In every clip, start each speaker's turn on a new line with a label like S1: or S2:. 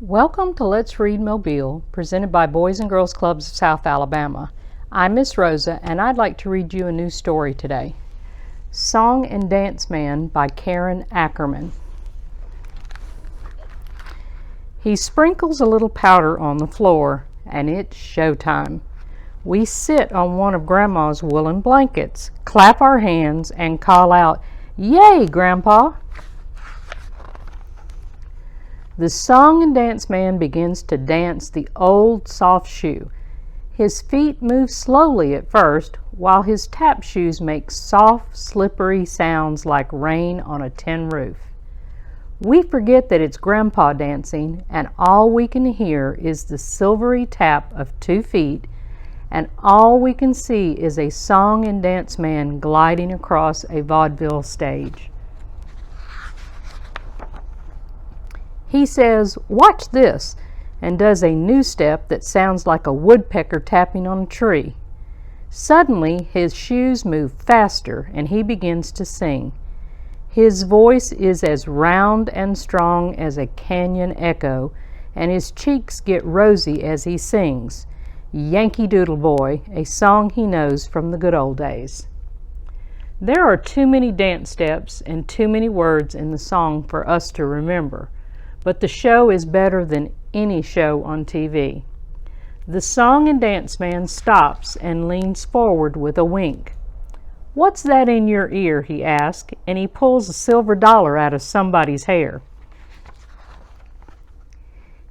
S1: Welcome to Let's Read Mobile, presented by Boys and Girls Clubs of South Alabama. I'm Miss Rosa, and I'd like to read you a new story today. Song and Dance Man by Karen Ackerman. He sprinkles a little powder on the floor, and it's showtime. We sit on one of Grandma's woolen blankets, clap our hands, and call out, "Yay, Grandpa!" The Song and Dance Man begins to dance the old soft shoe. His feet move slowly at first, while his tap shoes make soft, slippery sounds like rain on a tin roof. We forget that it's Grandpa dancing, and all we can hear is the silvery tap of 2 feet, and all we can see is a Song and Dance Man gliding across a vaudeville stage. He says, "Watch this," and does a new step that sounds like a woodpecker tapping on a tree. Suddenly, his shoes move faster and he begins to sing. His voice is as round and strong as a canyon echo, and his cheeks get rosy as he sings, "Yankee Doodle Boy," a song he knows from the good old days. There are too many dance steps and too many words in the song for us to remember. But the show is better than any show on TV. The Song and Dance Man stops and leans forward with a wink. "What's that in your ear?" he asks, and he pulls a silver dollar out of somebody's hair.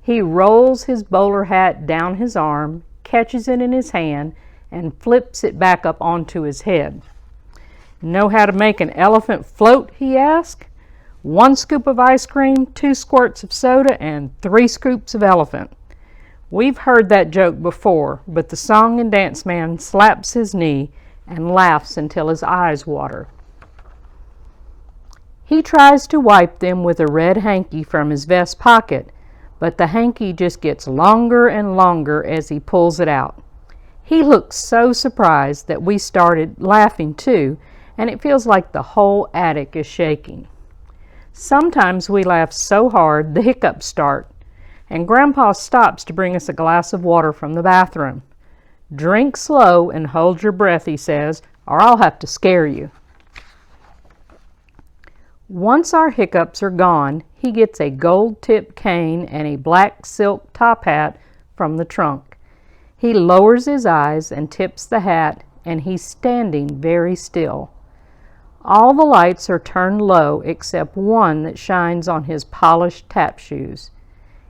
S1: He rolls his bowler hat down his arm, catches it in his hand, and flips it back up onto his head. "Know how to make an elephant float?" he asks. 1 scoop of ice cream, 2 squirts of soda, and 3 scoops of elephant. We've heard that joke before, but the Song and Dance Man slaps his knee and laughs until his eyes water. He tries to wipe them with a red hanky from his vest pocket, but the hanky just gets longer and longer as he pulls it out. He looks so surprised that we started laughing too, and it feels like the whole attic is shaking. Sometimes we laugh so hard the hiccups start, and Grandpa stops to bring us a glass of water from the bathroom. "Drink slow and hold your breath," he says, "or I'll have to scare you." Once our hiccups are gone, he gets a gold-tipped cane and a black silk top hat from the trunk. He lowers his eyes and tips the hat, and he's standing very still. All the lights are turned low except one that shines on his polished tap shoes.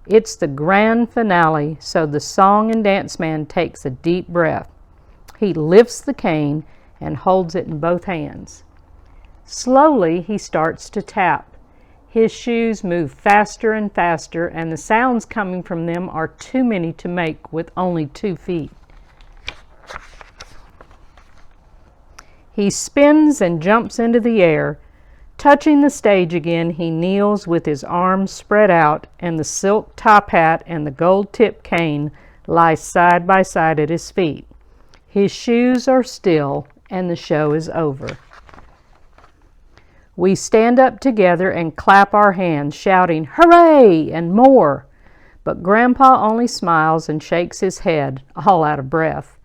S1: It's the grand finale, so the Song and Dance Man takes a deep breath. He lifts the cane and holds it in both hands. Slowly, he starts to tap. His shoes move faster and faster, and the sounds coming from them are too many to make with only 2 feet. He spins and jumps into the air. Touching the stage again, he kneels with his arms spread out, and the silk top hat and the gold-tipped cane lie side by side at his feet. His shoes are still, and the show is over. We stand up together and clap our hands, shouting, "Hooray!" and more. But Grandpa only smiles and shakes his head, all out of breath.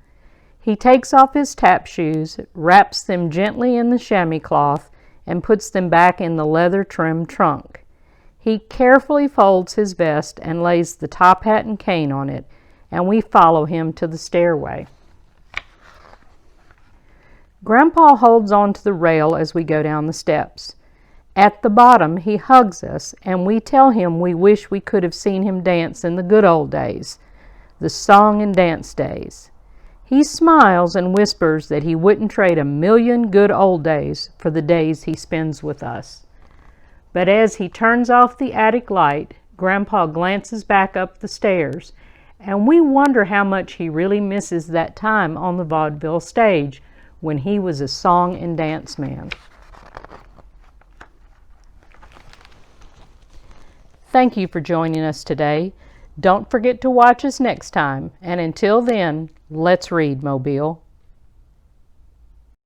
S1: He takes off his tap shoes, wraps them gently in the chamois cloth, and puts them back in the leather-trimmed trunk. He carefully folds his vest and lays the top hat and cane on it, and we follow him to the stairway. Grandpa holds on to the rail as we go down the steps. At the bottom, he hugs us, and we tell him we wish we could have seen him dance in the good old days, the Song and Dance days. He smiles and whispers that he wouldn't trade a million good old days for the days he spends with us. But as he turns off the attic light, Grandpa glances back up the stairs, and we wonder how much he really misses that time on the vaudeville stage when he was a Song and Dance Man. Thank you for joining us today. Don't forget to watch us next time, and until then, let's read, Mobile.